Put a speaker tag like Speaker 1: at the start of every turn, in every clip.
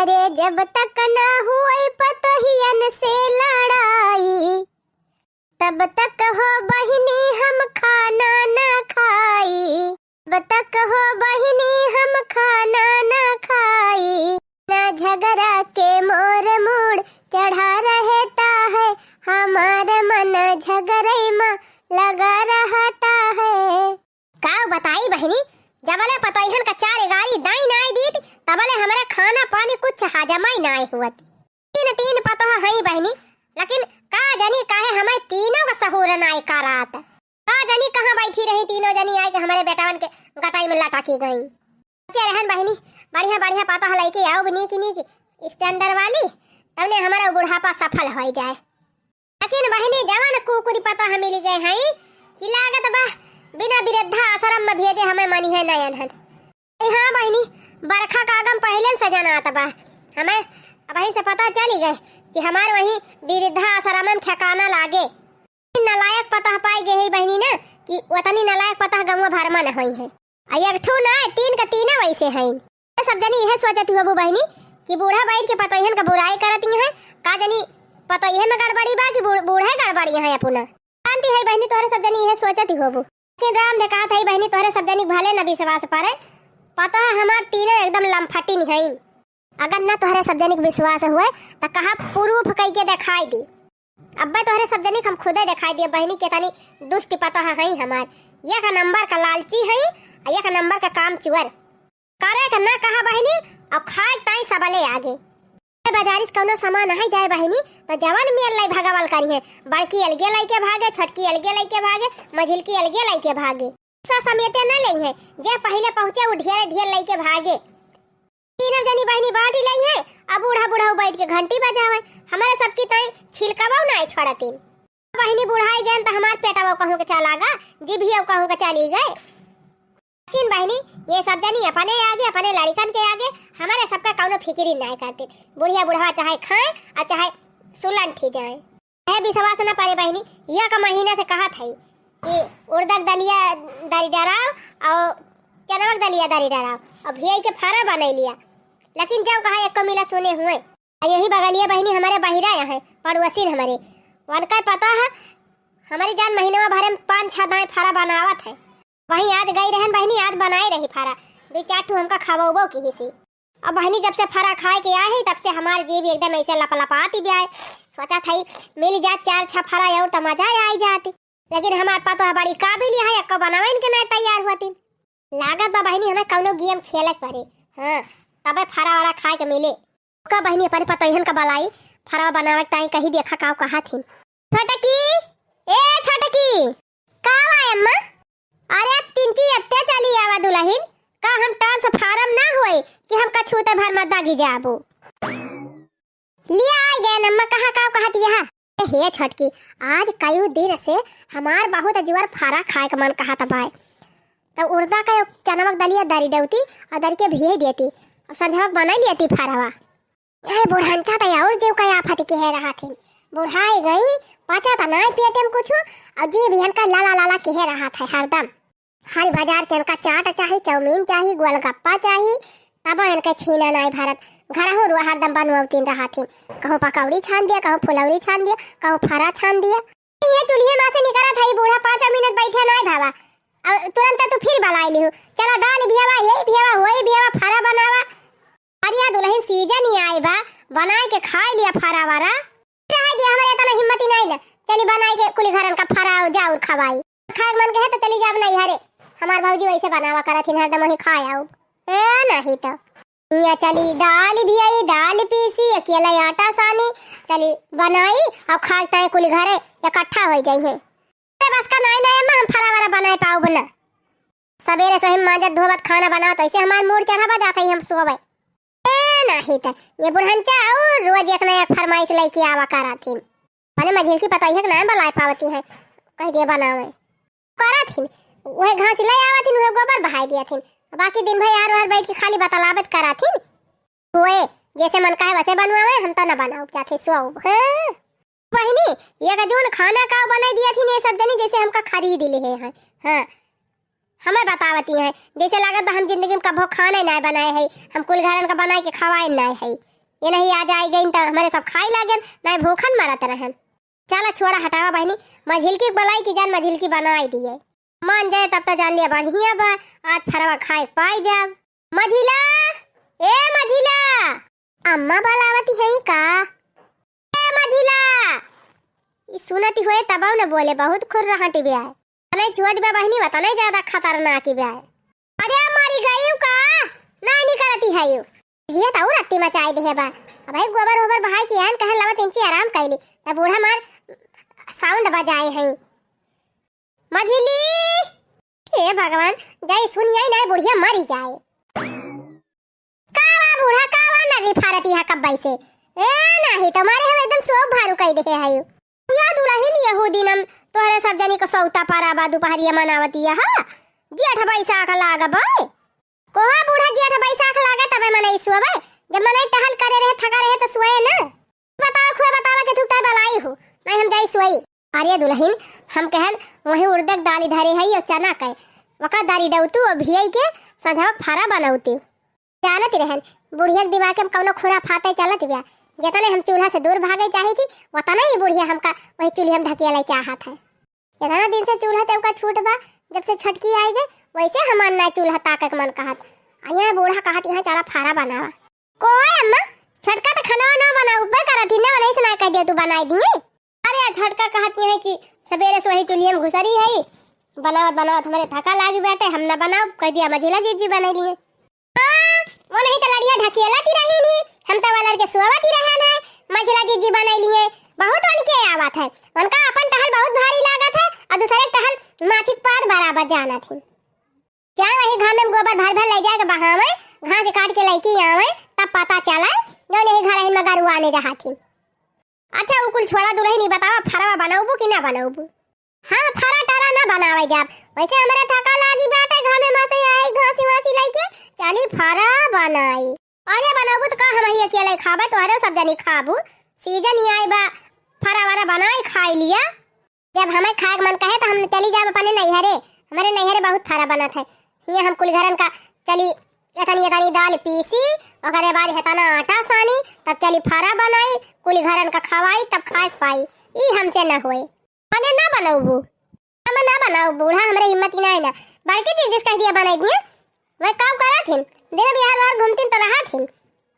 Speaker 1: अरे जब तक ना हुई पतोहियन से लड़ाई, तब तक हो बहिनी हम खाना ना खाई, तब तक हो बहिनी हम खाना ना खाई। ना झगड़ा के मोर मूड चढ़ा रहता है, हमारा मन झगड़े में लगा रहता है। का बताई बहिनी, जबले पतोहियन का चार गाड़ी दाई नाई दी तबले हमारा खाना पानी कुछ हजमाई नाई हुआ। तीन पतोह हई बहिनी, लेकिन का जानी काहे हमें तीनों का सहूर नाई करात। का जानी कहाँ बैठी रही तीनों जनी आई के हमारे बेटावन के गटाई में लटा की गई। रहन बहिनी बढ़िया बढ़िया पतोह लेके आओ बनी की स्टैंडर्ड वाली, तबले हमारा बुढ़ापा सफल हो जाए। लेकिन बहिनी जवान कुकुरी पतोह मिल गए हैं कि लागत बा बिना वृद्धा आश्रम में भेजे हमें मनी है नयन हन। हाँ बहिनी बरखा का आगम पहले सजाना आता बा, हमें वहीं से पता चली गए कि हमारे वहीं वृद्धा आश्रम में ठिकाना लागे। नलायक पता पाई गए है बहिनी ना कि वतनी नलायक पता गंवा भर में न हुई है। एक ठू ना तीन का तीन वैसे हैं। सब जनी यह सोचती हो बहिनी कि बूढ़ा बैठ के पतोहियन का बुराई करती है। का जनी पतोहियन में गड़बड़ी बा कि बूढ़ा गड़बड़ी है अपना शांति है बहिनी। तोहरे सब जनी यह सोचती हो कि राम ने कहा था बहिनी तोहरे सब जनी भले न विश्वास पारे, पता है हमार तीनों एकदम लमफटी नहीं है। अगर न तोहरे सब जनी विश्वास हुए तो कहा प्रूफ कई के दिखाई दी। अब तोहरे सब जनी हम खुदे दिखाई दिए बहिनी के तनी दुष्ट पता है हमार। एक नंबर का लालची है, एक नंबर का काम चुअर करे का ना कहा बहिनी और खाए ताई सबले आगे। बाजारिस कौनो सामान नहीं जाए बहिनी तो जवान मियल लाई भगावल करी है। बड़की अलगे लाई के भागे, छोटकी अलगे लाई के भागे, मझिलकी अलगे लाई के भागे। सा समेते न लई है, जे पहले पहुंचे वो ढेर लाई के भागे। तीनों जनी बहिनी बाटी लाई है। अब बूढ़ा बैठ के घंटी बजावे, हमारे सबकी ताई छिलकावा नहीं छोड़ती। बहिनी बुढ़ाई गए तो हमार पेटावा कहूं के चलागा, जीभिया कहूं के चली गए। लेकिन बहिनी ये सब जनी अपने आगे अपने लड़कन के आगे हमारे सबका कौनो फिक्री नहीं करते। बुढ़िया बुढ़वा चाहे खाए और चाहे सुलन ठी जाए। है विश्वास न पारे बहिनी, यह का महीना से कहा था कि उड़दक दलिया दरी डराव और चनमक दलिया दरी डराव, अब भैया के फारा बना लिया। लेकिन जब कहा एक को मिला सुने हुए। यही बगलिया बहिनी हमारे बहिरा है पड़ोसी हमारे, उनका पता है हमारी जान महीने में भरे में 5-6 दाएं फारा बनावत है। वहीं आज गई रहन बहिनी, आज बनाए रही फारा 2-4 ठू हमका खवाबो की ही सी। अब बहिनी जब से फारा खाए के आए तब से हमारे जीभ एकदम ऐसे लपलपाती भी आए। सोचा था मिल जात 4-6 फारा और तो मजा आई जाती। लेकिन हमारे पास तो बड़ी काबिल है, एक बनावे इनके नहीं तैयार होती। लागत बा बहिनी हमें कौनो गेम खेले पड़े, हाँ तबे फारा वारा खाए के मिले। का बहिनी अपने पतोहियन का बलाई फारा बनावे ताई कहीं देखा का कहा थी। छोटकी ए छोटकी का है अम्मा? अरे तिंची अत्ते चली आवा दुल्हन का हम टांस फारम ना होए कि हम कछूते भर मत दागी जाबो। लिया आई गए नम्मा कहा दिया। हे छटकी आज कई दिन से हमार बहुत जुआर फारा खाए का मन कहा तबाए तो उर्दा का चनमक दलिया दरी डौती और दरी के भेज देती और संझवक बना लियाती फारावा। यह बुढ़ांचा तो और जीव का आफत के है रहा थी। बुढ़ाई गई पचा तो ना पेटे में कुछ और जी भी इनका लाला कह रहा था हरदम। हर बाजार के इनका चाट चाहिए, चाउमीन चाहिए, गोलगप्पा चाहिए, तब इनका छीना नहीं भारत। घर हूँ हरदम बनवाती रहा थी, कहूँ पकौड़ी छान दिया, कहूँ फुलौरी छान दिया, कहूँ फरा छान दिया। ये चूल्हे में से निकला था बूढ़ा 5 मिनट बैठे नहीं भावा और तुरंत तो फिर बलाई ली हूँ। चलो दाल भियावा यही भियावा वही भियावा फरा बनावा। अरे दुल्हन सीजन ही आई बा बनाए के खाए लिया फरा वारा। हमारे इतना हिम्मत ही नहीं ना चली बनाए के कुली घरन का फरा जाऊर खवाई। खाए मन के है तो चली जाब नहीं हरे हमार भौजी वैसे बनावा करा थी हरदम वही खाए आओ नहीं तो ये चली दाल भी आई, दाल पीसी, अकेला आटा सानी चली बनाई अब खाते कुल घरे इकट्ठा हो जाइए। बस का नहीं नहीं हम फरा वारा बनाए पाओ बोला सवेरे से माजत धोबत खाना बनाओ तो ऐसे हमारे मूड चढ़ावा जाते हम सोवे नहीं तो ये बुढ़ंचा और रोज एक नया फरमाइश लेके आवा करा थी। पहले मझिल की पता है कि नहीं बनाए पावती है कह दिए बनावे करा थी वह घास ले आवा थी वह गोबर बहाई दिया थी। बाकी दिन भर यार बैठ के खाली बतलावत करा थी हुए जैसे मन का है वैसे बनवावे हम तो न बनाओ जाते सो हां बहिनी ये का जोन खाना का बना दिया थी ये सब जनी जैसे हमका खरीद ले है। हां हमें बतावती है जैसे लागत हम जिंदगी में कभो खाना नहीं बनाए है हम कुल घरन का बनाए के खवाए नहीं है ये नहीं आ जाए गई तो हमारे सब खाई लागे ना भूखन मारत रहन। चला छोड़ा हटावा बहनी, मझिलकी बनाई की जान मझिलकी बनाई दिए, मान जाए तब तो जान लिया बढ़िया बा, आज फरवा खाए पाई जाब। मझिला ए मझिला, अम्मा बालावती है का? ए मझिला, ई सुनती होए तब न बोले बहुत खुर रहा टी ब्याह नहीं छोड़ बे बहनी बता नहीं ज्यादा खतरनाक की ब्याह। अरे मारी गई का नहीं निकलती है यू ये तो रत्ती मचाई दे बा। अब भाई गोबर ओबर बहाई की आन कहन लवत इंची आराम कैली तब बूढ़ा मार साउंड बजाए हैं। मझिली ए भगवान जाई सुनिए ना बुढ़िया मरी जाए। कावा बूढ़ा कावा नरी फारती है कब से ए नहीं तुम्हारे हम एकदम सोब भारू कह दे है या दुल्हन यहूदी नम तोहरे सब जनी को सौता पारा बा दोपहरिया मनावती है। हां जेठ बैसाख लाग बे कोहा बूढ़ा जेठ बैसाख लागे तबे मनई सुबे जब मनई टहल करे रहे थका रहे तो सोए ना। बताओ खुए बतावा के तू काय बलाई हो नहीं हम जाई सोई। अरे दुल्हन हम कहन वही उड़दक दाली धरे है और चना कय वका दारी डउतू और भियई के संझवा फारा बनाउती जानत रहन। बुढ़िया के दिमाग में कौनो खुरा फाते चलत बिया जितने हम चूल्हा से दूर भागे चाही थी उतना ही बुढ़िया हमका वही चूल्हे हम ढकेले चाहत है। इतना दिन से चूल्हा चौका छूट बा जब से छटकी आई गई वैसे हमान ना चूल्हा ताकक मन कहत अया बूढ़ा कहत यहाँ चला फारा बनावा। कोई अम्मा छटका तो खाना ना बनाऊ बे करत ही ना नहीं से ना कह दे तू बनाई दिए। अरे झटका कहत है कि सवेरे से वही चूल्हे में घुसरी है बनावत बनावत हमारे थका लागी बैठे हम ना बनाओ कह दिया मझिला जी बना लिए। वो नहीं तो लड़िया ढकेलती रही नहीं हम तो वालर के सोवती रहन है मझिला जी बना लिए बहुत उनके आवत है उनका अपन टहल बहुत भारी लागत है और दूसरे टहल माछिक पात बराबर जाना थी। जा वही घर में गोबर भर भर ले जाके बहावे घास काट के लेके आवे तब पता चला जो नहीं घर ही मगर आने जहा थी। अच्छा वो कुल छोड़ा दूर नहीं बतावा फरवा बनाऊबू कि ना बनाऊबू। हम फरा टारा ना बनावे जाब वैसे हमारे थका लागी बैठे घर में मासे आई घासी वासी लेके चली फरा बनाई। अरे बनाऊबू तो का हम ही अकेले खाबे तोहरे सब जनी खाबू सीजन ही आई बा फरा वारा बनाई खाई लिया। जब हमें खाए मन कहे तो हम चली जाब अपने नैहरे हमारे नैहरे बहुत फरा बनत है। ये हम कुल घरन का चली एतनी दाल पीसी ओकरे बाद हेतना आटा सानी तब चली फरा बनाई कुल घरन का खवाई तब खाए पाई ई हमसे ना होए मने ना बनाऊबू हम ना बनाऊ बूढ़ा हमरे हिम्मत ही ना बड़की चीज जिस कह दिया बनाई दिए वह काम करा थी दिन बिहार बाहर घूमती तो रहा थी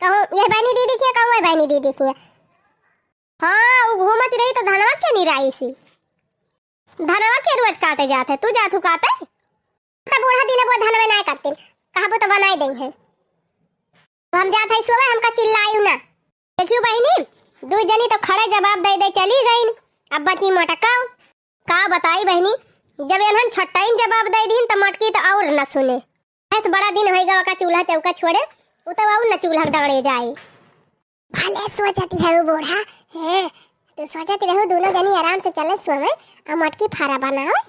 Speaker 1: कहूं ये बहनी दी देखिए कहूं वह बहनी दी देखिए। हां वो घूमत रही तो धनवा के नहीं रही सी धनवा के रोज काटे जाते तू जाथू काटे तब बूढ़ा दिन वो धनवा ना करते कहबो तो बनाई दई है हम जात है सुबह हमका चिल्लायू ना देखियो बहनी दो जनी तो खड़े जवाब दे दे चली गई अब बची मटकाओ का बताई बहनी जब इन्हन छटाइन जवाब दे दीन तो मटकी तो और न सुने ऐसे बड़ा दिन होएगा का चूल्हा चौका छोड़े वो तो और न चूल्हा डगड़े जाए। भले सोचती है वो बूढ़ा है तो सोचती रहो दोनों जनी आराम से चले सोवे और मटकी फारा बनाओ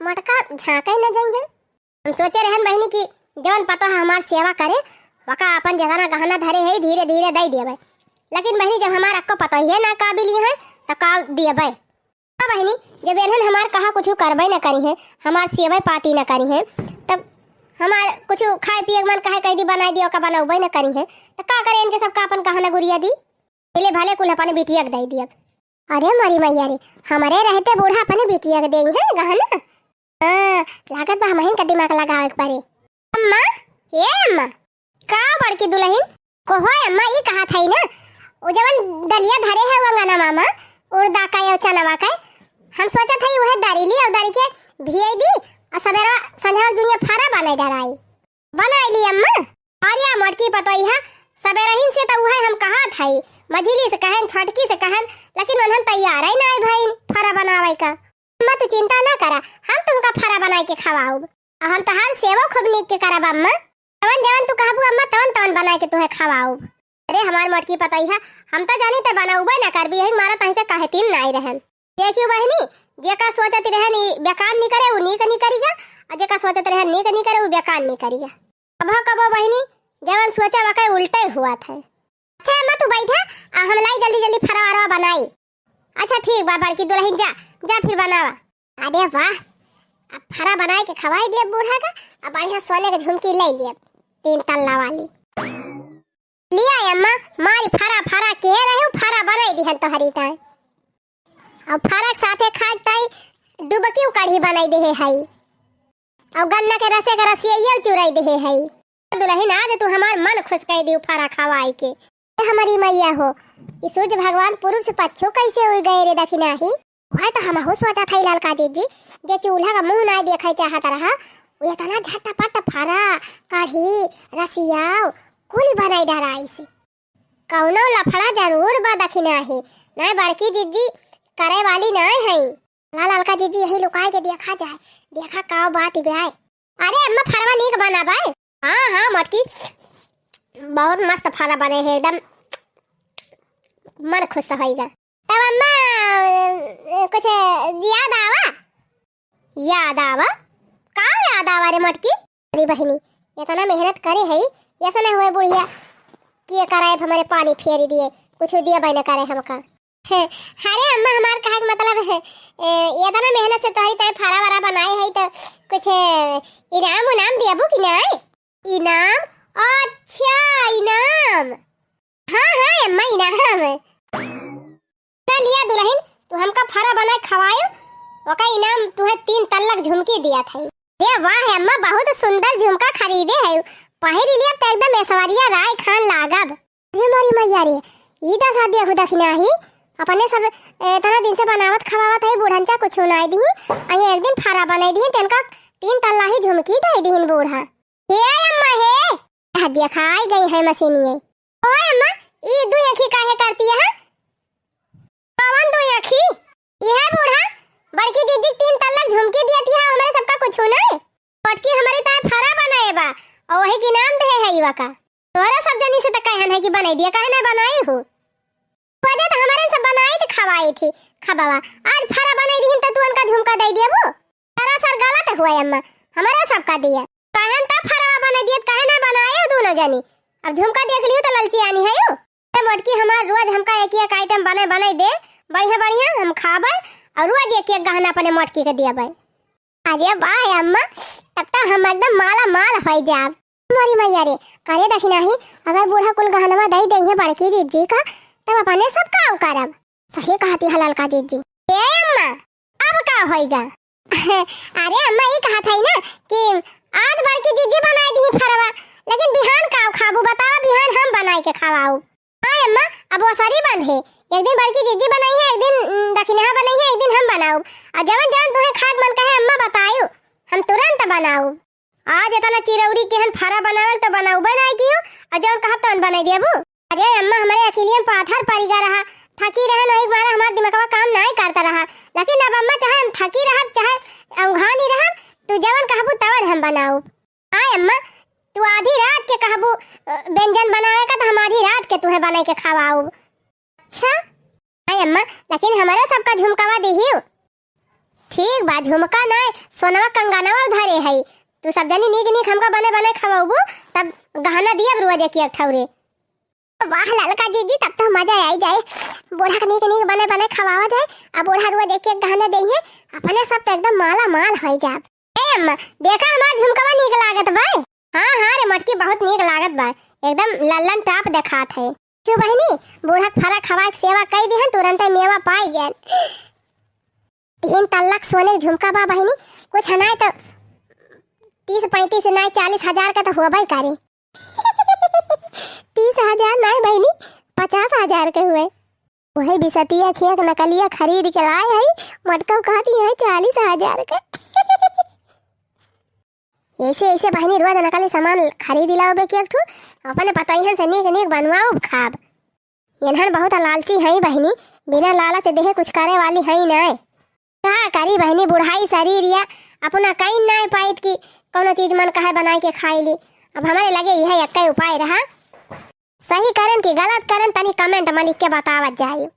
Speaker 1: मटका झांका न जाएंगे। हम सोचे रहन बहनी की जवन पता है हमार सेवा करे वका अपन जगह गहना धरे है धीरे धीरे दे दिए लेकिन बहनी जब हमारा को पता ही है ना काबिल है तो का दिए भाई बहनी जब इन्होंने हमार कहा कुछ करबे न करी है हमार सेवा पाती न करी है तब हमार कुछ खाए पिए मन कहे कह दी बनाई दियो का बनाऊबे न करी है तो का करे इनके सब का अपन गहना गुड़िया दी पहले भले कुल अपन बिटिया के दे दिया। अरे मरी मैया रे हमारे रहते बूढ़ा अपने बिटिया के देई है गहना। हां लागत बा हमहिन का दिमाग लगावे के पारे। अम्मा ए अम्मा का बड़की दुल्हन को हो अम्मा ई कहा था ना ओ जवन दलिया धरे है वंगना मामा उड़दा का या चनवा का हम सोचा था वह दारी ली और दारी के भिई दी और सवेरा संझा दुनिया फारा बनाई डराई बनाई ली अम्मा। और या मटकी पतोई है सवेरा ही से तो वह हम कहा था मझिली से कहन छटकी से कहन लेकिन उन्हन तैयार ही ना भाई फारा बनावे का। अम्मा तू चिंता ना करा हम तुमका फारा बनाई के खवाऊ हम तो हर सेवा खूब नीक के करब अम्मा तवन जवन तू कहबू अम्मा तवन तवन बनाई के तुहे खवाऊ। अरे हमार मटकी पता ही है हम तो जानी ते बनाऊबे ना करबी यही मारा तही से कहतीन नहीं रहन। देखियो बहनी जेका सोचती रहन बेकार नहीं करे वो नीक नहीं करेगा और जेका सोचत रहन नीक नहीं करे वो बेकार नहीं करेगा। अब कबो बहनी जवन सोचा वका उल्टे हुआ था। अच्छा अम्मा तू बैठा हम लाई जल्दी जल्दी फरारा बनाई। अच्छा ठीक बा बड़की दुल्हन जा जा फिर बनावा। अरे वाह अब फरा बनाए के खवाई दिया बूढ़ा का अब बढ़िया सोने के झुमकी ले लिया 3 तल्ला वाली लिया अम्मा फारा के रहे फारा बनाई दिहन तो हरी ताई अब फारा के साथे खाए ताई डुबकी कढ़ी बनाई दे है और गन्ना के रसे का रसिया चुराई दे है दुल्हन आज तू हमार मन खुश कर दी फारा खवाई के हमारी मैया हो ये सूर्य भगवान पूर्व से पश्चिम कैसे हो गए रे दक्षिणा ही वह तो हम हो सोचा था लाल काजी जी जे चूल्हा का मुंह ना देखा चाहता रहा वो इतना झटपट फारा कढ़ी रसिया कुल बनाई डराई से कौनो लफड़ा जरूर बा दक्षिणा ही ना बड़की जीजी करे वाली ना है लाल लाल का जीजी यही लुकाई के देखा जाए देखा का बात ब्याह अरे अम्मा फरवा नीक बना बाय हाँ हाँ मटकी बहुत मस्त फारा बने हैं एकदम मन खुश होएगा तब अम्मा कुछ याद आवा का याद आवा रे मटकी अरे बहनी इतना मेहनत करे है ऐसा नहीं हुए बुढ़िया कि कराए हमारे पानी फेरी दिए कुछ दिया बने करे हमका अरे अम्मा हमार कहा के मतलब है इतना मेहनत से तोहरी तय फारा वारा बनाए है तो कुछ इनाम दियाबू कि नहीं इनाम अच्छा इनाम हाँ हाँ अम्मा इनाम ना लिया दुल्हन तू हमका फारा बनाए खवायो ओका इनाम तुहे 3 तल्लक झुमकी दिया था ये वाह अम्मा बहुत सुंदर झुमका खरीदे है पहिर लिया तो एकदम ऐश्वर्या राय खान लागब अरे मोरी मैया रे ई दा शादी खुदा खिनाही अपने सब इतना दिन से बनावत खवावत है बूढ़नचा कुछ नहीं दी अये एक दिन फारा बनाई दी तनका 3 तल्ला ही झुमकी दे दीन बूढ़ा हे अम्मा हे हदिया खाई गई है मशीनिए ओए अम्मा ई दू आंखी काहे करती है कौन दू आंखी यह बूढ़ा बड़की जीजी 3 तल्लक झुमकी दियती है हमारे सबका कुछ नहीं पटकी हमारी ताए फारा बनाए बा और वही की नाम दे है युवा का तोरा सब जनी से त कहन है कि बनाई दिया काहे ना बनाई हो वजह तो हमारे सब बनाई थी खवाई थी खबावा आज फारा बनाई दी तो तू उनका झुमका दे दियबो सरासर गलत हुआ अम्मा हमारा सबका दिया कहन त फारा बना दियत काहे ना बनाए दोनों जनी अब झुमका देख लियो तो ललची आनी है यो मोटकी हमार रोज हमका एक आइटम बनाए दे बढ़िया बढ़िया हम खाबे और रोज एक गहना अपने मोटकी के दिया भाई अरे वाह अम्मा तब तो हम एकदम माला माल हो जाब हमारी मैया रे करे दखिना ही अगर बूढ़ा कुल गहनवा दे देंगे बड़की जीजी का तब अपने सब का करब सही कहती हलाल का जीजी ए अम्मा अब का होएगा अरे अम्मा ये कहा था ना कि आज बड़की जीजी बनाई दी फरवा लेकिन बिहान का खाबू बताओ बिहान हम बनाई के खवाऊ हां अम्मा अब वो सारी बंद है एक दिन बड़की जीजी बनाई है एक दिन दखिना बनाई है एक दिन हम बनाऊ और जवन जवन तुम्हें खाक मन कहे अम्मा बतायो हम तुरंत बनाऊ आज इतना चिरौरी के हम फारा बनावल तो बनाऊ बनाई की हो और जवन कहा तो बनाई देबू अरे अम्मा हमारे अकेलियन पाथर परिगा रहा थकी रहन एक बार हमार दिमागवा काम नहीं करता रहा लेकिन अब अम्मा चाहे हम थकी रहब चाहे अंघानी रहब तू जवन कहबू तवन हम बनाऊ हां अम्मा तू आधी रात के कहबू व्यंजन बनावे का तो हम आधी रात के तुहे बनाई के खवाऊ अच्छा हां अम्मा लेकिन हमारे सबका झुमकावा देहियो ठीक बा झुमका नहीं सोनवा कंगनवा उधारे है तू सब जनी नीक नीक हमका बने खवाऊबू तब गहना दिया रोज एक ठौरे वाह ललका जीजी तब तो मजा आई जाए बूढ़ा नीक नीक बने खवावा जाए अब बूढ़ा रोज एक गहना देइए अपने सब तो एकदम माला माल हो जाब ए अम्मा देखा हमार झुमकावा नीक लागत बा हां हां रे मटकी बहुत नीक लागत बा एकदम लल्लन टाप देखात है क्यों बहनी बूढ़ा फरा खवा के सेवा कई दिहन तुरंत मेवा पाई गेल 3 तल्लक सोने झुमका बा बहनी कुछ नहीं तो 30-35 नहीं 40,000 का तो होबई करे 30,000 नहीं बहनी 50,000 के हुए वही बिसतिया खेत नकलिया खरीद के लाए है मटका कहती है 40,000 के ऐसे ऐसे बहनी रोज नकली सामान खरीद लाओ बे के ठू अपने पताइहन से नीक नीक बनवाओ खाब इन्हन बहुत लालची है बहनी बिना लालच देहे कुछ करे वाली है नहीं का करी बहनी बुढ़ाई शरीर या अपना कहीं नहीं पाइत की कोनो चीज मन कहे बनाई के खाई ली अब हमारे लगे यह एक उपाय रहा सही करन की गलत करन तनी कमेंट में लिख के बतावत जाइए।